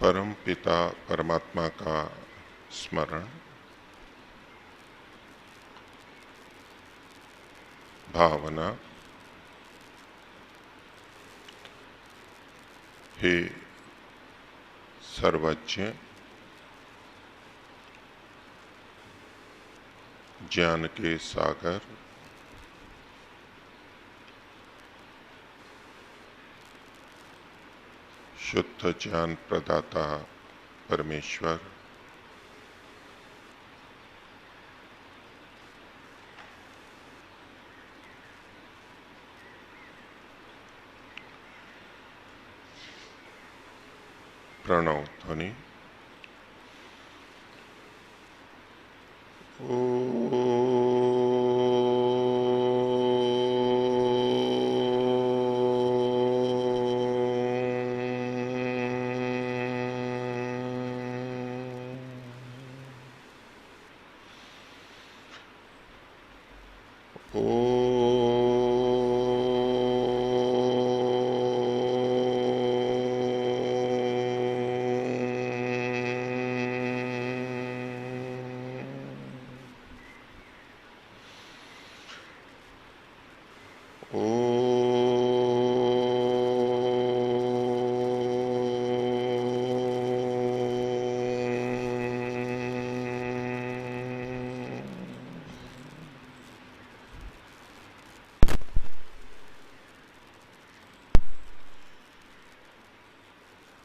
परम पिता परमात्मा का स्मरण, भावना। हे सर्वज्ञ, ज्ञान के सागर, शुद्ध ज्ञान प्रदाता परमेश्वर, प्रणव ध्वनि।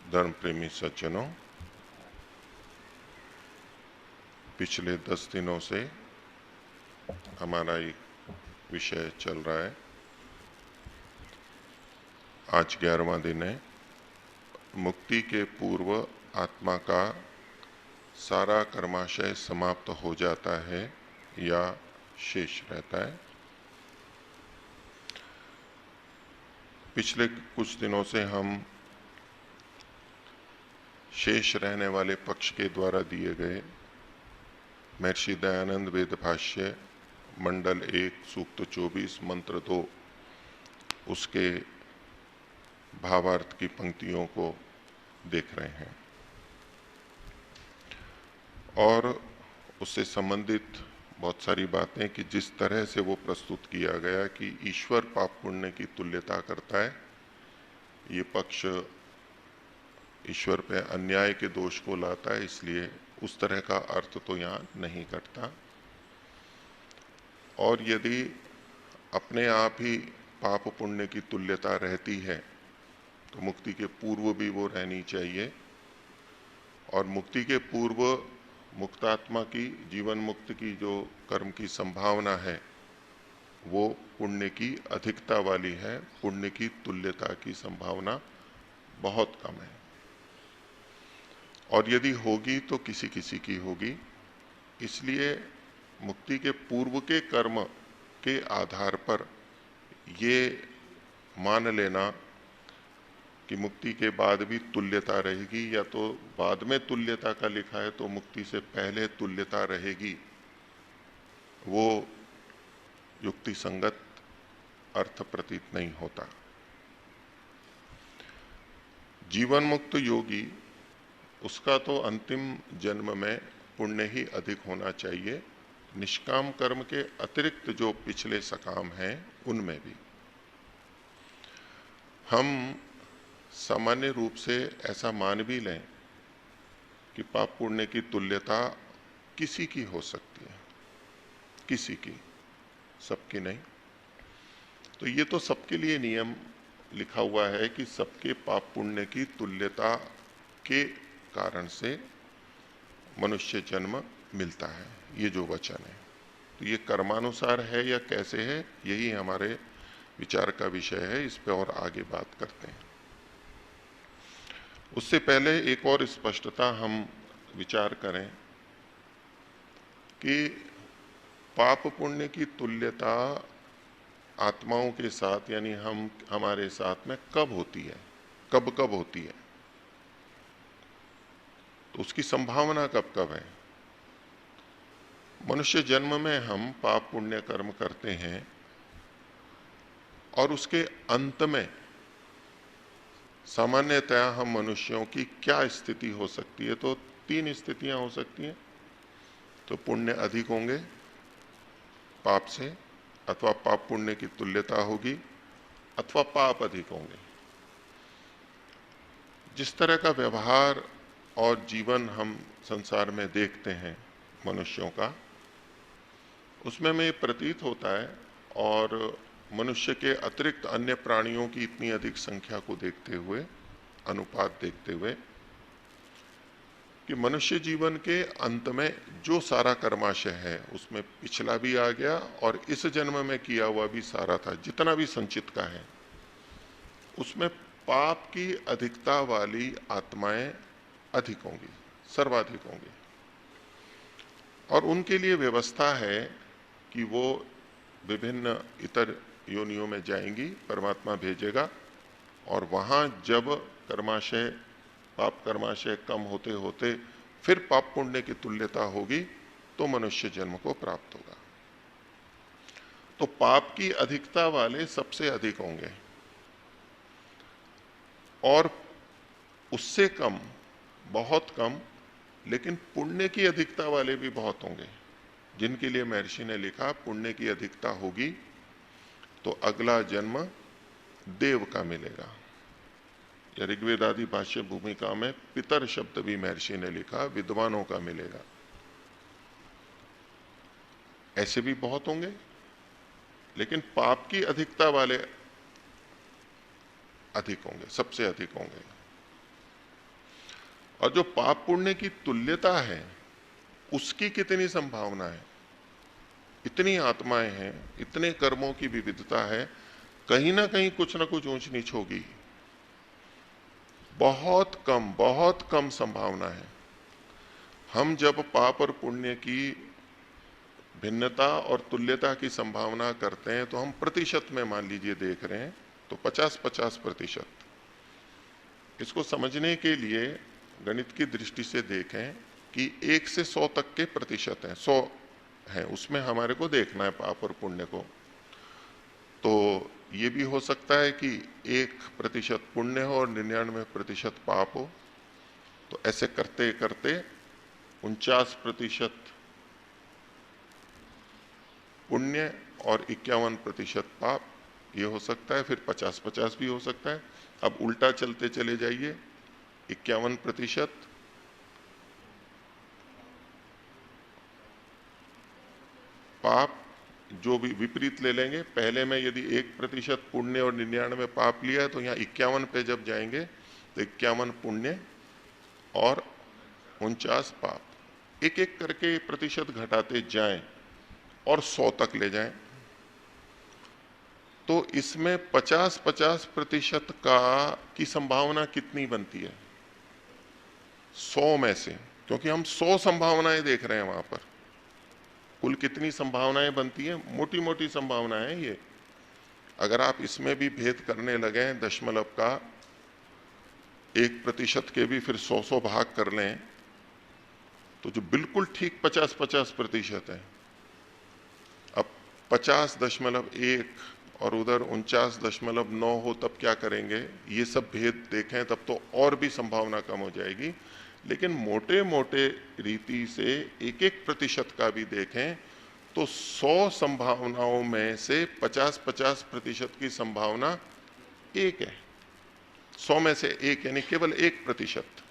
धर्म प्रेमी सज्जनों, पिछले 10 दिनों से हमारा एक विषय चल रहा है। आज 11वां दिन है। मुक्ति के पूर्व आत्मा का सारा कर्माशय समाप्त हो जाता है या शेष रहता है। पिछले कुछ दिनों से हम शेष रहने वाले पक्ष के द्वारा दिए गए महर्षि दयानंद वेद भाष्य मंडल 1 सूक्त 24 मंत्र 2 उसके भावार्थ की पंक्तियों को देख रहे हैं और उससे संबंधित बहुत सारी बातें कि जिस तरह से वो प्रस्तुत किया गया कि ईश्वर पाप पुण्य की तुल्यता करता है, ये पक्ष ईश्वर पे अन्याय के दोष को लाता है, इसलिए उस तरह का अर्थ तो यहाँ नहीं करता। और यदि अपने आप ही पाप पुण्य की तुल्यता रहती है तो मुक्ति के पूर्व भी वो रहनी चाहिए, और मुक्ति के पूर्व मुक्तात्मा की, जीवन मुक्त की जो कर्म की संभावना है वो पुण्य की अधिकता वाली है। पुण्य की तुल्यता की संभावना बहुत कम है, और यदि होगी तो किसी किसी की होगी। इसलिए मुक्ति के पूर्व के कर्म के आधार पर ये मान लेना कि मुक्ति के बाद भी तुल्यता रहेगी, या तो बाद में तुल्यता का लिखा है तो मुक्ति से पहले तुल्यता रहेगी, वो युक्ति संगत अर्थ प्रतीत नहीं होता। जीवन मुक्त योगी, उसका तो अंतिम जन्म में पुण्य ही अधिक होना चाहिए, निष्काम कर्म के अतिरिक्त जो पिछले सकाम हैं उनमें भी। हम सामान्य रूप से ऐसा मान भी लें कि पाप पुण्य की तुल्यता किसी की हो सकती है, किसी की, सबकी नहीं। तो ये तो सबके लिए नियम लिखा हुआ है कि सबके पाप पुण्य की तुल्यता के कारण से मनुष्य जन्म मिलता है, ये जो वचन है। तो ये कर्मानुसार है या कैसे है, यही हमारे विचार का विषय है। इस पे और आगे बात करते हैं। उससे पहले एक और स्पष्टता हम विचार करें कि पाप पुण्य की तुल्यता आत्माओं के साथ, यानी हमारे साथ में कब होती है, कब कब होती है, तो उसकी संभावना कब कब है। मनुष्य जन्म में हम पाप पुण्य कर्म करते हैं और उसके अंत में सामान्यतया हम मनुष्यों की क्या स्थिति हो सकती है? तो तीन स्थितियां हो सकती हैं। तो पुण्य अधिक होंगे पाप से, अथवा पाप पुण्य की तुल्यता होगी, अथवा पाप अधिक होंगे। जिस तरह का व्यवहार और जीवन हम संसार में देखते हैं मनुष्यों का, उसमें हमें प्रतीत होता है, और मनुष्य के अतिरिक्त अन्य प्राणियों की इतनी अधिक संख्या को देखते हुए, अनुपात देखते हुए, कि मनुष्य जीवन के अंत में जो सारा कर्माशय है उसमें पिछला भी आ गया और इस जन्म में किया हुआ भी सारा था, जितना भी संचित का है, उसमें पाप की अधिकता वाली आत्माएं अधिक होंगी, सर्वाधिक होंगी। और उनके लिए व्यवस्था है कि वो विभिन्न इतर योनियों में जाएंगी, परमात्मा भेजेगा, और वहां जब कर्माशय, पाप कर्माशय कम होते होते फिर पाप पुण्य की तुल्यता होगी तो मनुष्य जन्म को प्राप्त होगा। तो पाप की अधिकता वाले सबसे अधिक होंगे, और उससे कम, बहुत कम, लेकिन पुण्य की अधिकता वाले भी बहुत होंगे, जिनके लिए महर्षि ने लिखा पुण्य की अधिकता होगी तो अगला जन्म देव का मिलेगा। या ऋग्वेद आदि भाष्य भूमिका में पितर शब्द भी महर्षि ने लिखा, विद्वानों का मिलेगा। ऐसे भी बहुत होंगे, लेकिन पाप की अधिकता वाले अधिक होंगे, सबसे अधिक होंगे। और जो पाप पुण्य की तुल्यता है उसकी कितनी संभावना है? इतनी आत्माएं हैं, इतने कर्मों की विविधता है, कहीं ना कहीं कुछ ना कुछ ऊंच नीच होगी। बहुत कम संभावना है। हम जब पाप और पुण्य की भिन्नता और तुल्यता की संभावना करते हैं तो हम प्रतिशत में मान लीजिए देख रहे हैं, तो 50-50%। इसको समझने के लिए गणित की दृष्टि से देखें कि 1 से 100 तक के प्रतिशत हैं, 100 है, उसमें हमारे को देखना है पाप और पुण्य को। तो ये भी हो सकता है कि 1% पुण्य हो और 99% पाप हो। तो ऐसे करते करते 49% पुण्य और 51% पाप, ये हो सकता है। फिर 50-50 भी हो सकता है। अब उल्टा चलते चले जाइए, 51% पाप, जो भी विपरीत ले लेंगे, पहले में यदि 1% पुण्य और 99 पाप लिया है तो यहाँ 51 पे जब जाएंगे तो 51 पुण्य और 49 पाप, एक एक करके प्रतिशत घटाते जाएं और 100 तक ले जाएं, तो इसमें 50-50% का की संभावना कितनी बनती है 100 में से? क्योंकि हम 100 संभावनाएं देख रहे हैं वहां पर, कुल कितनी संभावनाएं बनती हैं? मोटी मोटी संभावनाएं हैं ये। अगर आप इसमें भी भेद करने लगे दशमलव का, 1% के भी फिर 100 भाग कर लें, तो जो बिल्कुल ठीक 50-50% है, अब 50.1 और उधर 49.9 हो तब क्या करेंगे? ये सब भेद देखें तब तो और भी संभावना कम हो जाएगी। लेकिन मोटे मोटे रीति से 1-1% का भी देखें तो 100 संभावनाओं में से 50-50% की संभावना एक है, 100 में से एक, यानी केवल 1%।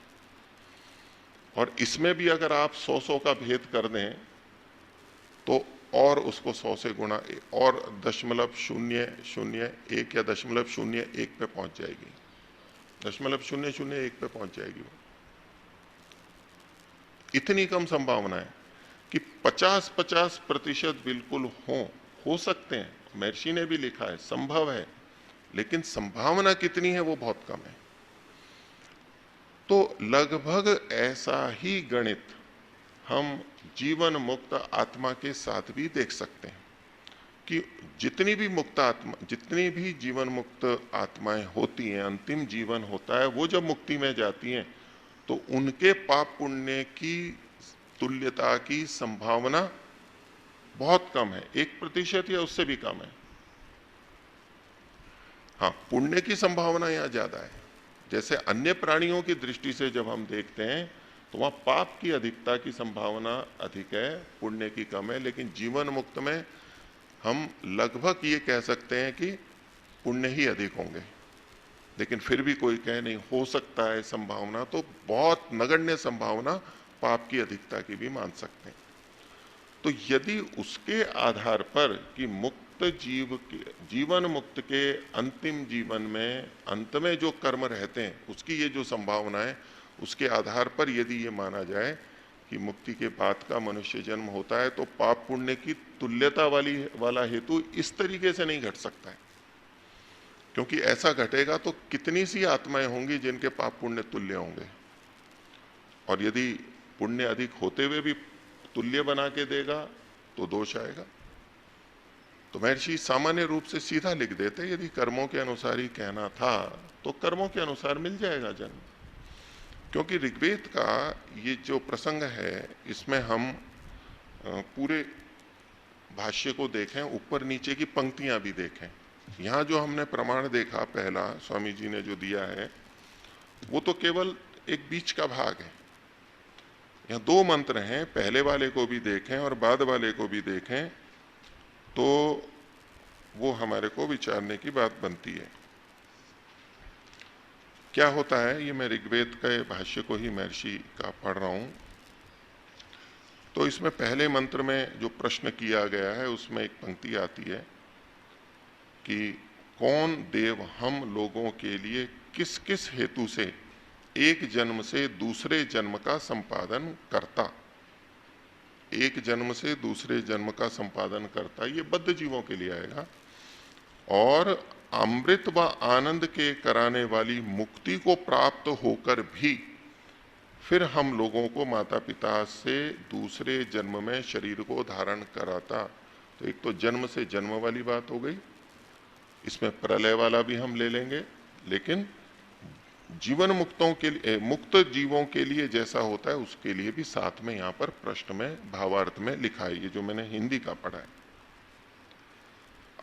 और इसमें भी अगर आप 100 का भेद कर दें तो और उसको 100 से गुणा और 0.001 या 0.01 पे पहुंच जाएगी, 0.001 पे पहुंच जाएगी वो। इतनी कम संभावना है कि 50-50% बिल्कुल हो सकते हैं। महर्षि ने भी लिखा है संभव है, लेकिन संभावना कितनी है वो बहुत कम है। तो लगभग ऐसा ही गणित हम जीवन मुक्त आत्मा के साथ भी देख सकते हैं कि जितनी भी जीवन मुक्त आत्माएं होती हैं, अंतिम जीवन होता है, वो जब मुक्ति में जाती हैं तो उनके पाप पुण्य की तुल्यता की संभावना बहुत कम है, 1% या उससे भी कम है। हाँ, पुण्य की संभावना यहां ज्यादा है। जैसे अन्य प्राणियों की दृष्टि से जब हम देखते हैं तो वहां पाप की अधिकता की संभावना अधिक है, पुण्य की कम है, लेकिन जीवन मुक्त में हम लगभग ये कह सकते हैं कि पुण्य ही अधिक होंगे। लेकिन फिर भी कोई कहे नहीं हो सकता है संभावना, तो बहुत नगण्य संभावना पाप की अधिकता की भी मान सकते हैं। तो यदि उसके आधार पर कि मुक्त जीव के जीवन मुक्त के अंतिम जीवन में अंत में जो कर्म रहते हैं उसकी ये जो संभावना है, उसके आधार पर यदि ये माना जाए कि मुक्ति के बाद का मनुष्य जन्म होता है, तो पाप पुण्य की तुल्यता वाला हेतु इस तरीके से नहीं घट सकता है। क्योंकि ऐसा घटेगा तो कितनी सी आत्माएं होंगी जिनके पाप पुण्य तुल्य होंगे, और यदि पुण्य अधिक होते हुए भी तुल्य बना के देगा तो दोष आएगा। तो महर्षि सामान्य रूप से सीधा लिख देते, यदि कर्मों के अनुसार ही कहना था तो कर्मों के अनुसार मिल जाएगा जन्म। क्योंकि ऋग्वेद का ये जो प्रसंग है इसमें हम पूरे भाष्य को देखें, ऊपर नीचे की पंक्तियां भी देखें। यहां जो हमने प्रमाण देखा पहला स्वामी जी ने जो दिया है वो तो केवल एक बीच का भाग है। यहाँ दो मंत्र हैं, पहले वाले को भी देखें और बाद वाले को भी देखें तो वो हमारे को विचारने की बात बनती है। क्या होता है, ये मैं ऋग्वेद के भाष्य को ही महर्षि का पढ़ रहा हूं। तो इसमें पहले मंत्र में जो प्रश्न किया गया है उसमें एक पंक्ति आती है कि कौन देव हम लोगों के लिए किस किस हेतु से एक जन्म से दूसरे जन्म का संपादन करता। एक जन्म से दूसरे जन्म का संपादन करता, ये बद्ध जीवों के लिए आएगा। और अमृत व आनंद के कराने वाली मुक्ति को प्राप्त होकर भी फिर हम लोगों को माता पिता से दूसरे जन्म में शरीर को धारण कराता। तो एक तो जन्म से जन्म वाली बात हो गई, इसमें प्रलय वाला भी हम ले लेंगे, लेकिन जीवन मुक्तों के लिए, मुक्त जीवों के लिए जैसा होता है उसके लिए भी साथ में यहां पर प्रश्न में भावार्थ में लिखा है, ये जो मैंने हिंदी का पढ़ा है।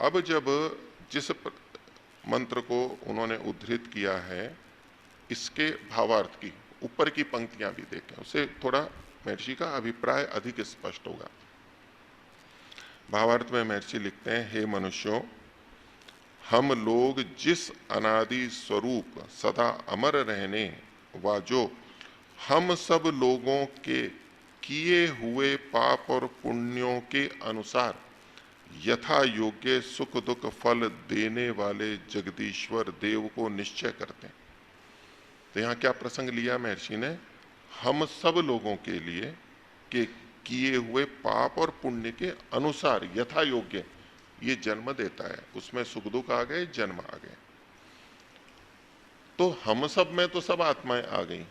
अब जब जिस मंत्र को उन्होंने उद्धृत किया है इसके भावार्थ की ऊपर की पंक्तियां भी देखें, उससे थोड़ा महर्षि का अभिप्राय अधिक स्पष्ट होगा। भावार्थ में महर्षि लिखते हैं, हे मनुष्यों, हम लोग जिस अनादि स्वरूप सदा अमर रहने व जो हम सब लोगों के किए हुए पाप और पुण्यों के अनुसार यथा योग्य सुख दुख फल देने वाले जगदीश्वर देव को निश्चय करते हैं। तो यहां क्या प्रसंग लिया महर्षि ने, हम सब लोगों के लिए के किए हुए पाप और पुण्य के अनुसार यथा योग्य ये जन्म देता है, उसमें सुख दुख आ गए, जन्म आ गए। तो हम सब में तो सब आत्माएं आ गई,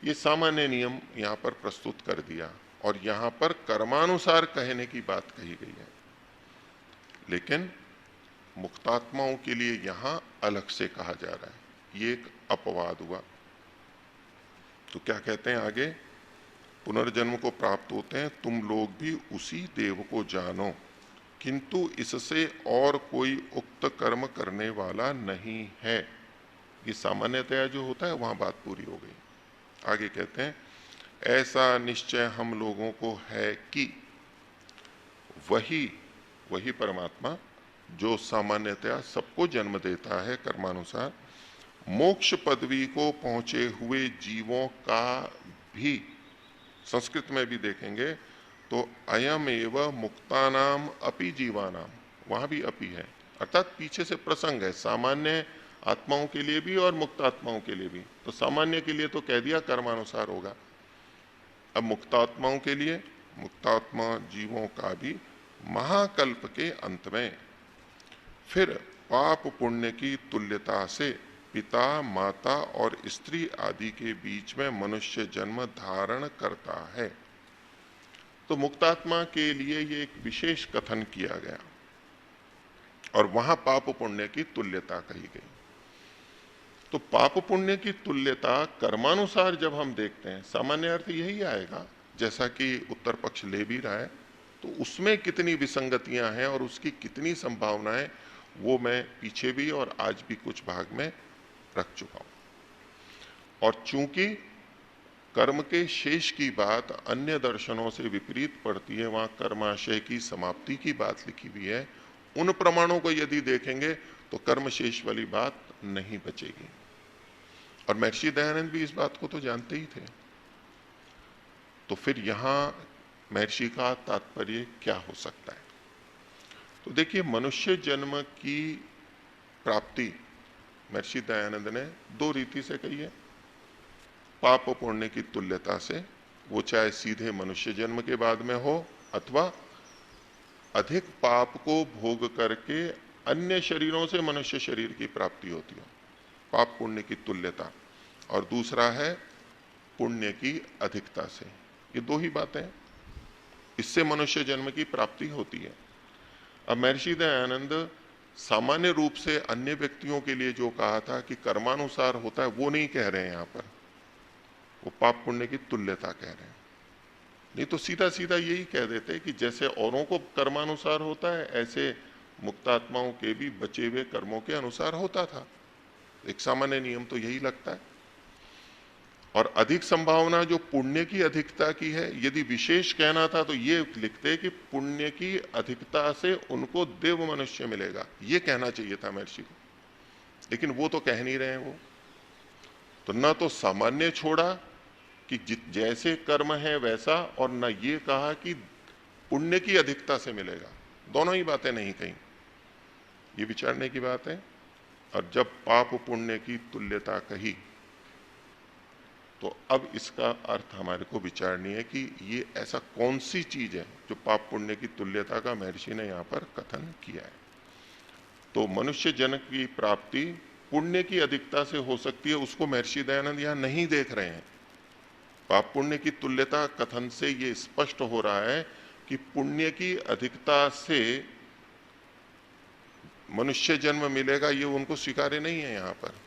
ये सामान्य नियम यहां पर प्रस्तुत कर दिया, और यहां पर कर्मानुसार कहने की बात कही गई है। लेकिन मुक्तात्माओं के लिए यहां अलग से कहा जा रहा है, ये एक अपवाद हुआ। तो क्या कहते हैं आगे, पुनर्जन्म को प्राप्त होते हैं तुम लोग भी उसी देव को जानो, किंतु इससे और कोई उक्त कर्म करने वाला नहीं है। ये सामान्यतया जो होता है वहां बात पूरी हो गई। आगे कहते हैं, ऐसा निश्चय हम लोगों को है कि वही परमात्मा जो सामान्यतया सबको जन्म देता है कर्मानुसार, मोक्ष पदवी को पहुंचे हुए जीवों का भी, संस्कृत में भी देखेंगे तो अयम एव मुक्तानाम अपि जीवानाम, वहां भी अपि है, अर्थात पीछे से प्रसंग है, सामान्य आत्माओं के लिए भी और मुक्त आत्माओं के लिए भी। तो सामान्य के लिए तो कह दिया कर्मानुसार होगा, अब मुक्तात्माओं के लिए, मुक्तात्मा जीवों का भी महाकल्प के अंत में फिर पाप पुण्य की तुल्यता से पिता माता और स्त्री आदि के बीच में मनुष्य जन्म धारण करता है। तो मुक्तात्मा के लिए ये एक विशेष कथन किया गया और वहां पाप पुण्य की तुल्यता कही गई। तो पाप पुण्य की तुल्यता कर्मानुसार जब हम देखते हैं, सामान्य अर्थ यही आएगा जैसा कि उत्तर पक्ष ले भी रहा है, तो उसमें कितनी विसंगतियां हैं और उसकी कितनी संभावनाएं, वो मैं पीछे भी और आज भी कुछ भाग में रख चुका हूं। और चूंकि कर्म के शेष की बात अन्य दर्शनों से विपरीत पड़ती है, वहां कर्माशय की समाप्ति की बात लिखी हुई है, उन प्रमाणों को यदि देखेंगे तो कर्म शेष वाली बात नहीं बचेगी। और महर्षि दयानंद भी इस बात को तो जानते ही थे। तो फिर यहां महर्षि का तात्पर्य क्या हो सकता है? तो देखिए, मनुष्य जन्म की प्राप्ति महर्षि दयानंद ने दो रीति से कही है। पाप पुण्य की तुल्यता से, वो चाहे सीधे मनुष्य जन्म के बाद में हो अथवा अधिक पाप को भोग करके अन्य शरीरों से मनुष्य शरीर की प्राप्ति होती हो, पाप पुण्य की तुल्यता। और दूसरा है पुण्य की अधिकता से। ये दो ही बातें, इससे मनुष्य जन्म की प्राप्ति होती है। अब महर्षि दयानंद सामान्य रूप से अन्य व्यक्तियों के लिए जो कहा था कि कर्मानुसार होता है, वो नहीं कह रहे हैं यहां पर, वो पाप पुण्य की तुल्यता कह रहे हैं। नहीं तो सीधा सीधा यही कह देते कि जैसे औरों को कर्मानुसार होता है, ऐसे मुक्तात्माओं के भी बचे हुए कर्मों के अनुसार होता था। एक सामान्य नियम तो यही लगता है। और अधिक संभावना जो पुण्य की अधिकता की है, यदि विशेष कहना था तो ये लिखते कि पुण्य की अधिकता से उनको देव मनुष्य मिलेगा, ये कहना चाहिए था महर्षि को। लेकिन वो तो कह नहीं रहे हैं। वो तो न तो सामान्य छोड़ा कि जैसे कर्म है वैसा, और न ये कहा कि पुण्य की अधिकता से मिलेगा। दोनों ही बातें नहीं कहीं, ये विचारने की बात है। और जब पाप पुण्य की तुल्यता कही तो अब इसका अर्थ हमारे को विचारनी है कि ये ऐसा कौन सी चीज है जो पाप पुण्य की तुल्यता का महर्षि ने यहां पर कथन किया है। तो मनुष्य जन्म की प्राप्ति पुण्य की अधिकता से हो सकती है, उसको महर्षि दयानंद यहां नहीं देख रहे हैं। पाप पुण्य की तुल्यता कथन से ये स्पष्ट हो रहा है कि पुण्य की अधिकता से मनुष्य जन्म मिलेगा, ये उनको स्वीकार्य नहीं है। यहां पर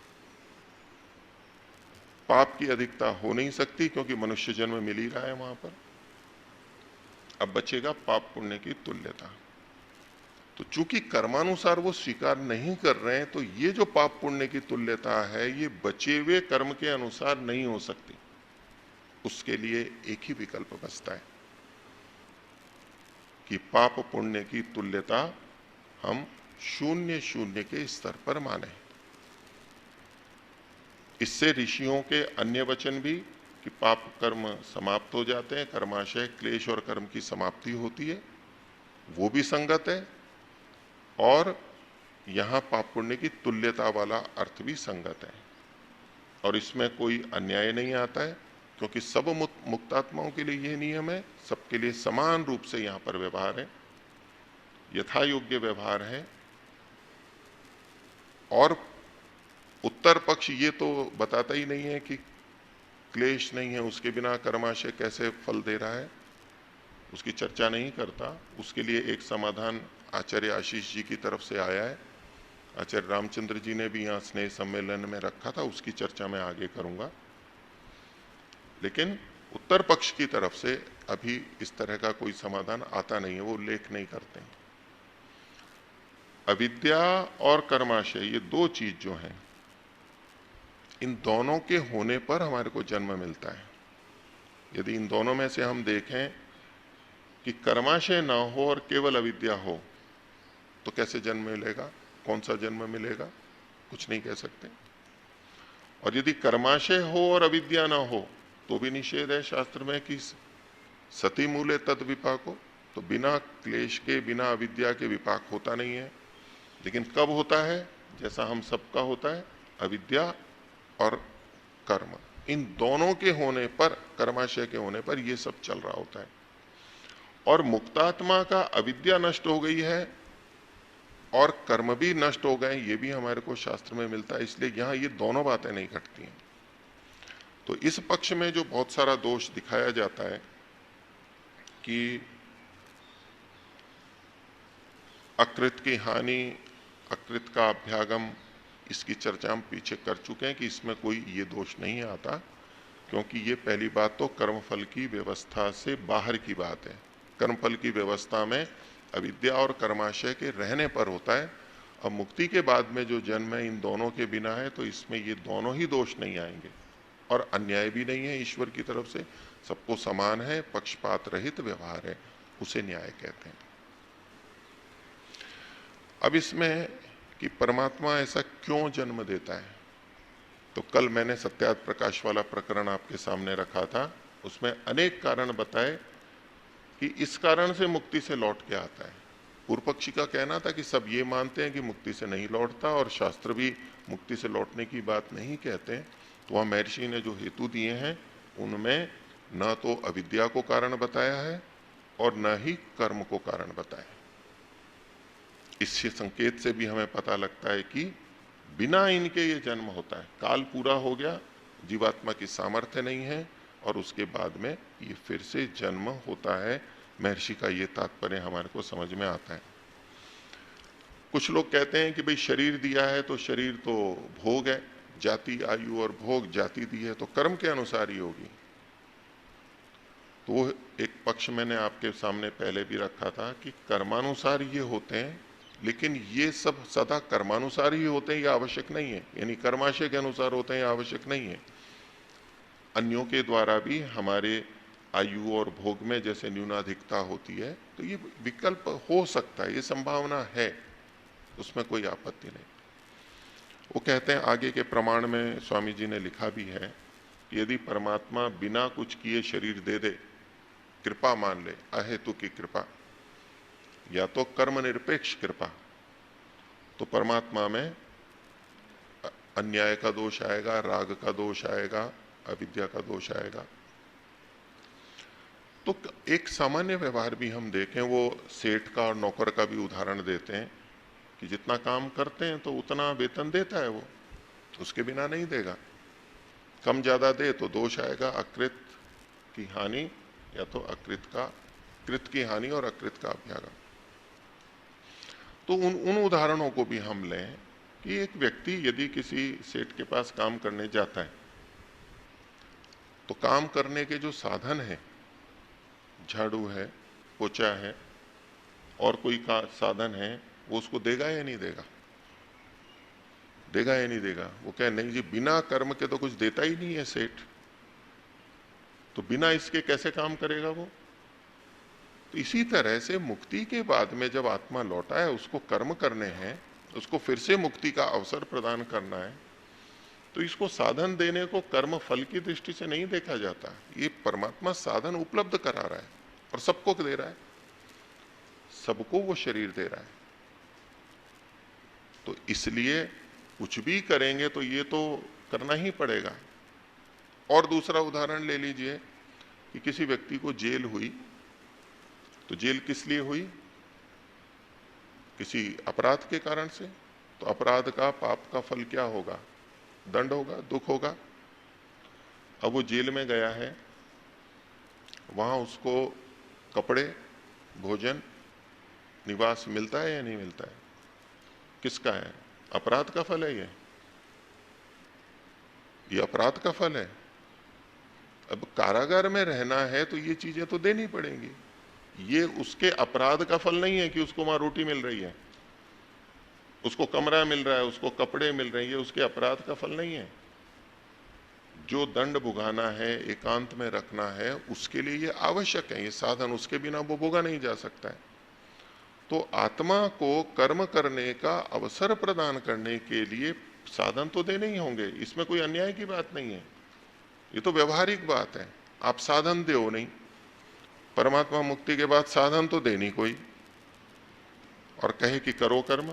पाप की अधिकता हो नहीं सकती क्योंकि मनुष्य जन्म मिल ही रहा है वहां पर। अब बचेगा पाप पुण्य की तुल्यता। तो चूंकि कर्मानुसार वो स्वीकार नहीं कर रहे हैं, तो ये जो पाप पुण्य की तुल्यता है, ये बचे हुए कर्म के अनुसार नहीं हो सकती। उसके लिए एक ही विकल्प बचता है कि पाप पुण्य की तुल्यता हम शून्य शून्य के स्तर पर माने। इससे ऋषियों के अन्य वचन भी कि पाप कर्म समाप्त हो जाते हैं, कर्माशय क्लेश और कर्म की समाप्ति होती है, वो भी संगत है। और यहां पाप पुण्य की तुल्यता वाला अर्थ भी संगत है। और इसमें कोई अन्याय नहीं आता है, क्योंकि सब मुक्तात्माओं के लिए यह नियम है, सबके लिए समान रूप से यहां पर व्यवहार है, यथा योग्य व्यवहार है। और उत्तर पक्ष ये तो बताता ही नहीं है कि क्लेश नहीं है, उसके बिना कर्माशय कैसे फल दे रहा है, उसकी चर्चा नहीं करता। उसके लिए एक समाधान आचार्य आशीष जी की तरफ से आया है, आचार्य रामचंद्र जी ने भी यहाँ स्नेह सम्मेलन में रखा था, उसकी चर्चा मैं आगे करूंगा। लेकिन उत्तर पक्ष की तरफ से अभी इस तरह का कोई समाधान आता नहीं है, वो उल्लेख नहीं करते हैं। अविद्या और कर्माशय, ये दो चीज जो हैं, इन दोनों के होने पर हमारे को जन्म मिलता है। यदि इन दोनों में से हम देखें कि कर्माशय ना हो और केवल अविद्या हो, तो कैसे जन्म मिलेगा, कौन सा जन्म मिलेगा, कुछ नहीं कह सकते। और यदि कर्माशय हो और अविद्या ना हो, तो भी निषेध है शास्त्र में कि सती मूले तद विपाको, तो बिना क्लेश के, बिना अविद्या के विपाक होता नहीं है। लेकिन कब होता है? जैसा हम सबका होता है, अविद्या और कर्म, इन दोनों के होने पर, कर्माशय के होने पर ये सब चल रहा होता है। और मुक्तात्मा का अविद्या नष्ट हो गई है और कर्म भी नष्ट हो गए, ये भी हमारे को शास्त्र में मिलता है। इसलिए यहां ये दोनों बातें नहीं घटती हैं। तो इस पक्ष में जो बहुत सारा दोष दिखाया जाता है कि अकृत की हानि, अकृत का अभ्यागम, इसकी चर्चा हम पीछे कर चुके हैं कि इसमें कोई ये दोष नहीं आता, क्योंकि ये पहली बात तो कर्मफल की व्यवस्था से बाहर की बात है। कर्मफल की व्यवस्था में अविद्या और कर्माशय के रहने पर होता है। अब मुक्ति के बाद में जो जन्म है इन दोनों के बिना है, तो इसमें ये दोनों ही दोष नहीं आएंगे और अन्याय भी नहीं है ईश्वर की तरफ से, सबको समान है, पक्षपात रहित व्यवहार है, उसे न्याय कहते हैं। अब इसमें कि परमात्मा ऐसा क्यों जन्म देता है, तो कल मैंने सत्यार्थ प्रकाश वाला प्रकरण आपके सामने रखा था, उसमें अनेक कारण बताए कि इस कारण से मुक्ति से लौट के आता है। पूर्व पक्षी का कहना था कि सब ये मानते हैं कि मुक्ति से नहीं लौटता और शास्त्र भी मुक्ति से लौटने की बात नहीं कहते, तो वहां महर्षि ने जो हेतु दिए हैं उनमें न तो अविद्या को कारण बताया है और न ही कर्म को कारण बताया। इससे संकेत से भी हमें पता लगता है कि बिना इनके ये जन्म होता है, काल पूरा हो गया, जीवात्मा की सामर्थ्य नहीं है और उसके बाद में ये फिर से जन्म होता है। महर्षि का ये तात्पर्य हमारे को समझ में आता है। कुछ लोग कहते हैं कि भाई शरीर दिया है तो शरीर तो भोग है, जाति आयु और भोग, जाति दी है तो कर्म के अनुसार ही होगी। तो वो एक पक्ष मैंने आपके सामने पहले भी रखा था कि कर्मानुसार ये होते हैं, लेकिन ये सब सदा कर्मानुसार ही होते हैं, ये आवश्यक नहीं है, यानी कर्माशय के अनुसार होते हैं, ये आवश्यक नहीं है। अन्यों के द्वारा भी हमारे आयु और भोग में जैसे न्यूनाधिकता होती है, तो ये विकल्प हो सकता है, ये संभावना है, उसमें कोई आपत्ति नहीं। वो कहते हैं आगे के प्रमाण में स्वामी जी ने लिखा भी है कि यदि परमात्मा बिना कुछ किए शरीर दे दे, कृपा मान ले, अहेतु की कृपा या तो कर्म निरपेक्ष कृपा, तो परमात्मा में अन्याय का दोष आएगा, राग का दोष आएगा, अविद्या का दोष आएगा। तो एक सामान्य व्यवहार भी हम देखें, वो सेठ का और नौकर का भी उदाहरण देते हैं कि जितना काम करते हैं तो उतना वेतन देता है वो, उसके बिना नहीं देगा। कम ज्यादा दे तो दोष आएगा, अकृत की हानि या तो अकृत का, कृत की हानि और अकृत का अभ्यागम। तो उन उदाहरणों को भी हम लें कि एक व्यक्ति यदि किसी सेठ के पास काम करने जाता है तो काम करने के जो साधन है, झाड़ू है, पोछा है और कोई का साधन है, वो उसको देगा या नहीं देगा? देगा या नहीं देगा? वो कहे नहीं जी बिना कर्म के तो कुछ देता ही नहीं है सेठ, तो बिना इसके कैसे काम करेगा वो? तो इसी तरह से मुक्ति के बाद में जब आत्मा लौटा है, उसको कर्म करने हैं, उसको फिर से मुक्ति का अवसर प्रदान करना है, तो इसको साधन देने को कर्म फल की दृष्टि से नहीं देखा जाता। ये परमात्मा साधन उपलब्ध करा रहा है और सबको दे रहा है, सबको वो शरीर दे रहा है। तो इसलिए कुछ भी करेंगे तो ये तो करना ही पड़ेगा। और दूसरा उदाहरण ले लीजिए कि किसी व्यक्ति को जेल हुई, तो जेल किस लिए हुई? किसी अपराध के कारण से। तो अपराध का, पाप का फल क्या होगा? दंड होगा, दुख होगा। अब वो जेल में गया है, वहां उसको कपड़े, भोजन, निवास मिलता है या नहीं मिलता है? किसका है? अपराध का फल है ये अपराध का फल है। अब कारागार में रहना है तो ये चीजें तो देनी पड़ेंगी। ये उसके अपराध का फल नहीं है कि उसको वहां रोटी मिल रही है, उसको कमरा मिल रहा है, उसको कपड़े मिल रहे हैं, ये उसके अपराध का फल नहीं है। जो दंड भुगाना है, एकांत में रखना है, उसके लिए ये आवश्यक है, ये साधन, उसके बिना वो भोगा नहीं जा सकता है। तो आत्मा को कर्म करने का अवसर प्रदान करने के लिए साधन तो देने ही होंगे, इसमें कोई अन्याय की बात नहीं है, ये तो व्यवहारिक बात है। आप साधन दो नहीं, परमात्मा मुक्ति के बाद साधन तो दे नहीं कोई और कहे कि करो कर्म,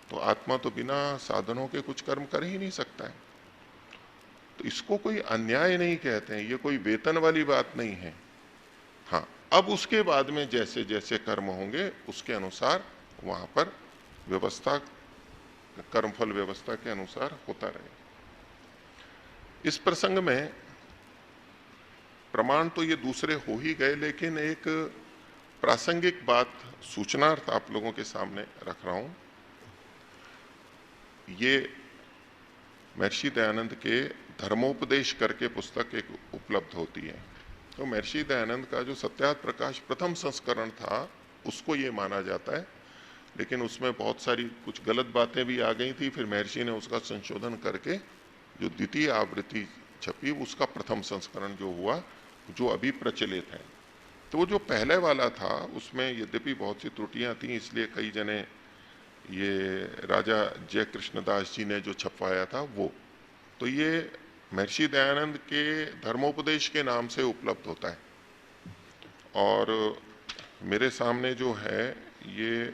तो आत्मा तो बिना साधनों के कुछ कर्म कर ही नहीं सकता है। तो इसको कोई अन्याय नहीं कहते हैं, ये कोई वेतन वाली बात नहीं है। हाँ, अब उसके बाद में जैसे जैसे कर्म होंगे उसके अनुसार वहां पर व्यवस्था, कर्मफल व्यवस्था के अनुसार होता रहे। इस प्रसंग में प्रमाण तो ये दूसरे हो ही गए, लेकिन एक प्रासंगिक बात सूचनार्थ आप लोगों के सामने रख रहा हूं। ये महर्षि दयानंद के धर्मोपदेश करके पुस्तक एक उपलब्ध होती है। तो महर्षि दयानंद का जो सत्यार्थ प्रकाश प्रथम संस्करण था, उसको ये माना जाता है लेकिन उसमें बहुत सारी कुछ गलत बातें भी आ गई थी। फिर महर्षि ने उसका संशोधन करके जो द्वितीय आवृत्ति छपी, उसका प्रथम संस्करण जो हुआ, जो अभी प्रचलित है। तो वो जो पहले वाला था उसमें यद्यपि बहुत सी त्रुटियां थी, इसलिए कई जने ये राजा जय कृष्णदास जी ने जो छपवाया था वो, तो ये महर्षि दयानंद के धर्मोपदेश के नाम से उपलब्ध होता है। और मेरे सामने जो है ये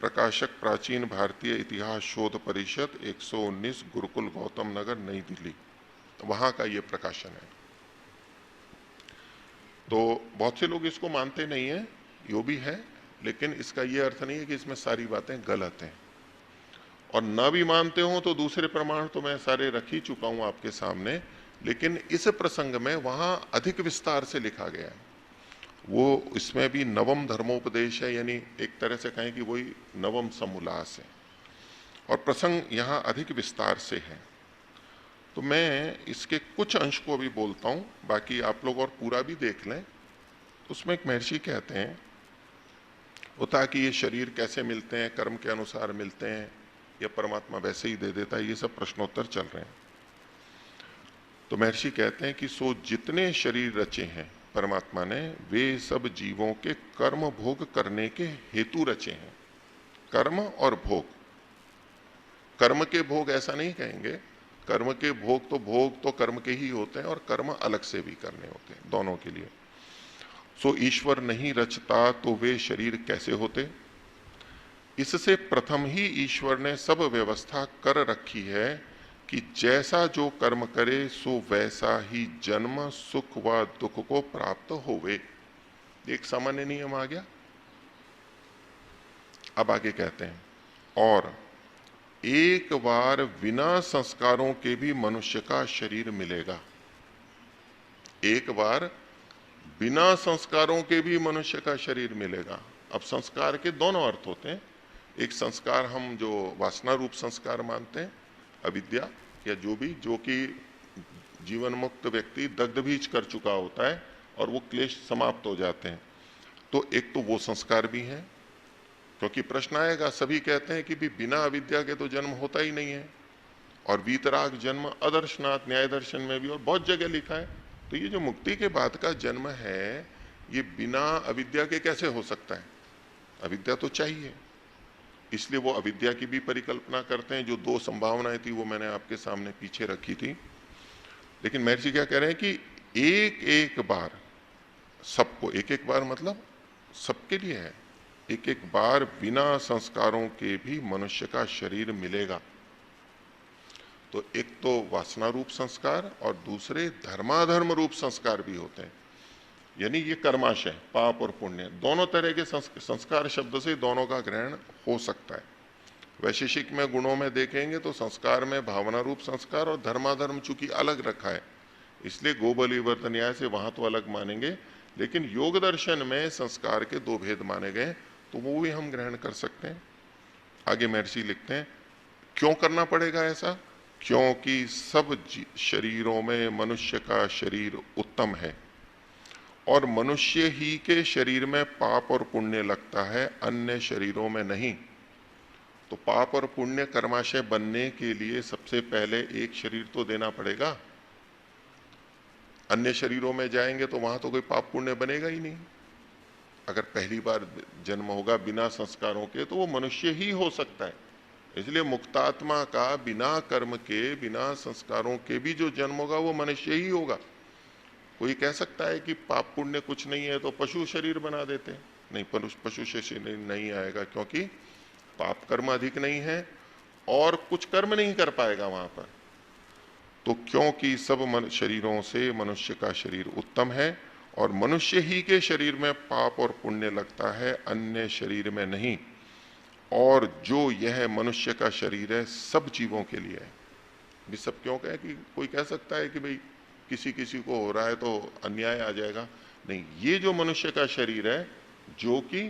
प्रकाशक प्राचीन भारतीय इतिहास शोध परिषद 119 गुरुकुल गौतम नगर नई दिल्ली, वहां का ये प्रकाशन है। तो बहुत से लोग इसको मानते नहीं है, यो भी है, लेकिन इसका ये अर्थ नहीं है कि इसमें सारी बातें गलत हैं। और ना भी मानते हो तो दूसरे प्रमाण तो मैं सारे रख ही चुका हूं आपके सामने, लेकिन इस प्रसंग में वहां अधिक विस्तार से लिखा गया है। वो इसमें भी नवम धर्मोपदेश है, यानी एक तरह से कहें कि वही नवम समोल्लास है, और प्रसंग यहां अधिक विस्तार से है। तो मैं इसके कुछ अंश को भी बोलता हूं, बाकी आप लोग और पूरा भी देख लें। उसमें एक महर्षि कहते हैं वो था कि ये शरीर कैसे मिलते हैं, कर्म के अनुसार मिलते हैं या परमात्मा वैसे ही दे देता है, ये सब प्रश्नोत्तर चल रहे हैं। तो महर्षि कहते हैं कि सो जितने शरीर रचे हैं परमात्मा ने, वे सब जीवों के कर्म भोग करने के हेतु रचे हैं। कर्म और भोग, कर्म के भोग ऐसा नहीं कहेंगे, कर्म के भोग तो कर्म के ही होते हैं और कर्म अलग से भी करने होते हैं, दोनों के लिए। सो ईश्वर नहीं रचता तो वे शरीर कैसे होते? इससे प्रथम ही ईश्वर ने सब व्यवस्था कर रखी है कि जैसा जो कर्म करे सो वैसा ही जन्म सुख व दुख को प्राप्त होवे। एक सामान्य नियम आ गया। अब आगे कहते हैं, और एक बार बिना संस्कारों के भी मनुष्य का शरीर मिलेगा। एक बार बिना संस्कारों के भी मनुष्य का शरीर मिलेगा। अब संस्कार के दोनों अर्थ होते हैं। एक संस्कार हम जो वासना रूप संस्कार मानते हैं, अविद्या या जो भी, जो कि जीवन मुक्त व्यक्ति दग्धबीज कर चुका होता है और वो क्लेश समाप्त हो जाते हैं। तो एक तो वो संस्कार भी है, क्योंकि प्रश्न आएगा, सभी कहते हैं कि भी बिना अविद्या के तो जन्म होता ही नहीं है, और वीतराग जन्म अदर्शनाथ न्याय दर्शन में भी और बहुत जगह लिखा है। तो ये जो मुक्ति के बाद का जन्म है, ये बिना अविद्या के कैसे हो सकता है? अविद्या तो चाहिए, इसलिए वो अविद्या की भी परिकल्पना करते हैं। जो दो संभावनाएं थी वो मैंने आपके सामने पीछे रखी थी। लेकिन महर्षि क्या कह रहे हैं कि एक एक बार सबको, एक एक बार मतलब सबके लिए है, एक एक बार बिना संस्कारों के भी मनुष्य का शरीर मिलेगा। तो एक तो वासना रूप संस्कार और दूसरे धर्माधर्म रूप संस्कार भी होते हैं, यानी ये कर्माशय, पाप और पुण्य, दोनों तरह के संस्कार शब्द से दोनों का ग्रहण हो सकता है। वैशेषिक में गुणों में देखेंगे तो संस्कार में भावना रूप संस्कार और धर्माधर्म चूंकि अलग रखा है, इसलिए गोबलिवर्त न्याय से वहां तो अलग मानेंगे, लेकिन योग दर्शन में संस्कार के दो भेद माने गए, तो वो भी हम ग्रहण कर सकते हैं। आगे महर्षि लिखते हैं, क्यों करना पड़ेगा ऐसा? क्योंकि सब शरीरों में मनुष्य का शरीर उत्तम है, और मनुष्य ही के शरीर में पाप और पुण्य लगता है, अन्य शरीरों में नहीं। तो पाप और पुण्य कर्माशय बनने के लिए सबसे पहले एक शरीर तो देना पड़ेगा। अन्य शरीरों में जाएंगे तो वहां तो कोई पाप पुण्य बनेगा ही नहीं। अगर पहली बार जन्म होगा बिना संस्कारों के तो वो मनुष्य ही हो सकता है। इसलिए मुक्तात्मा का बिना कर्म के, बिना संस्कारों के भी जो जन्म होगा वो मनुष्य ही होगा। कोई कह सकता है कि पाप पुण्य कुछ नहीं है तो पशु शरीर बना देते, नहीं, पशु शरीर नहीं आएगा, क्योंकि पाप कर्म अधिक नहीं है और कुछ कर्म नहीं कर पाएगा वहां पर। तो क्योंकि सब शरीरों से मनुष्य का शरीर उत्तम है, और मनुष्य ही के शरीर में पाप और पुण्य लगता है, अन्य शरीर में नहीं। और जो यह मनुष्य का शरीर है सब जीवों के लिए है। भी सब क्यों कहे कि कोई कह सकता है कि भाई किसी किसी को हो रहा है तो अन्याय आ जाएगा, नहीं, ये जो मनुष्य का शरीर है जो कि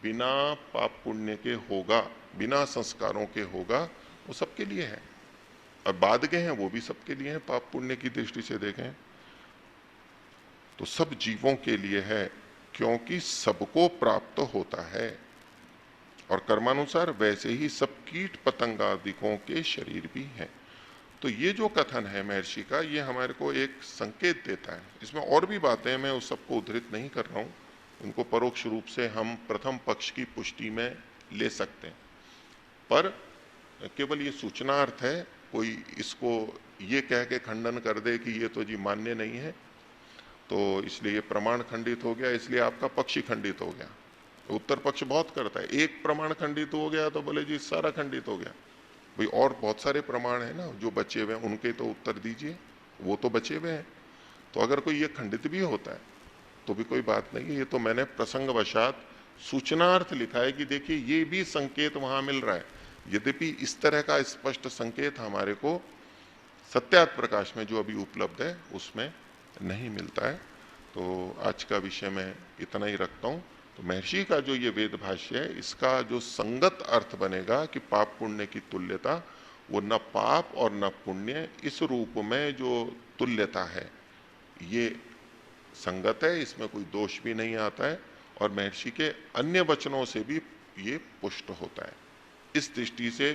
बिना पाप पुण्य के होगा, बिना संस्कारों के होगा, वो सबके लिए है। और बाद के हैं वो भी सबके लिए हैं, पाप पुण्य की दृष्टि से देखें तो सब जीवों के लिए है, क्योंकि सबको प्राप्त होता है। और कर्मानुसार वैसे ही सब कीट पतंगादिकों के शरीर भी हैं। तो ये जो कथन है महर्षि का, ये हमारे को एक संकेत देता है। इसमें और भी बातें, मैं उस सबको उद्धृत नहीं कर रहा हूं, उनको परोक्ष रूप से हम प्रथम पक्ष की पुष्टि में ले सकते हैं, पर केवल ये सूचनार्थ है। कोई इसको ये कह के खंडन कर दे कि ये तो जी मान्य नहीं है, तो इसलिए ये प्रमाण खंडित हो गया, इसलिए आपका पक्ष ही खंडित हो गया। तो उत्तर पक्ष बहुत करता है, एक प्रमाण खंडित हो गया तो बोले जी सारा खंडित हो गया। भाई और बहुत सारे प्रमाण है ना जो बचे हुए हैं, उनके तो उत्तर दीजिए, वो तो बचे हुए हैं। तो अगर कोई ये खंडित भी होता है तो भी कोई बात नहीं है, ये तो मैंने प्रसंगवशात सूचनार्थ लिखा है कि देखिए ये भी संकेत वहां मिल रहा है। यद्यपि इस तरह का स्पष्ट संकेत हमारे को सत्यार्थ प्रकाश में जो अभी उपलब्ध है उसमें नहीं मिलता है। तो आज का विषय मैं इतना ही रखता हूं। तो महर्षि का जो ये वेद भाष्य है, इसका जो संगत अर्थ बनेगा कि पाप पुण्य की तुल्यता, वो न पाप और न पुण्य, इस रूप में जो तुल्यता है ये संगत है, इसमें कोई दोष भी नहीं आता है, और महर्षि के अन्य वचनों से भी ये पुष्ट होता है। इस दृष्टि से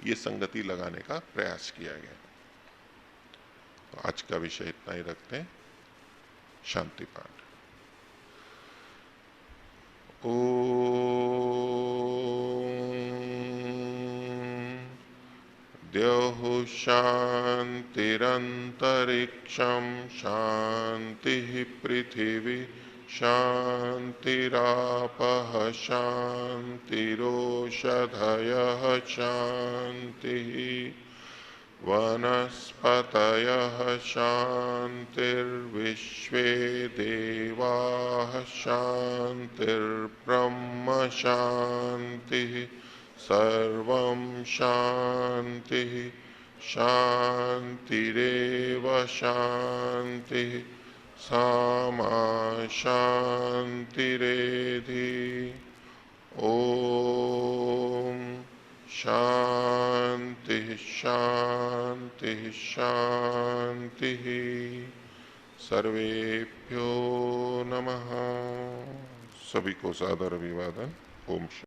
ये संगति लगाने का प्रयास किया गया। तो आज का विषय इतना ही रखते हैं। शांति पाठ। ओम द्यौः शान्तिरन्तरिक्षं शान्तिः पृथिवी शान्तिरापः शान्तिरोषधयः शान्तिः वनस्पतयः शान्तिर्विश्वे देवाः शान्तिर्ब्रह्म शान्तिः सर्वं शान्तिः शान्तिरेव शान्तिः सामा शान्तिरेधि। ओम शांति शांति शांति। सर्वेभ्यो नमः। सभी को सादर अभिवादन। ओम शांति।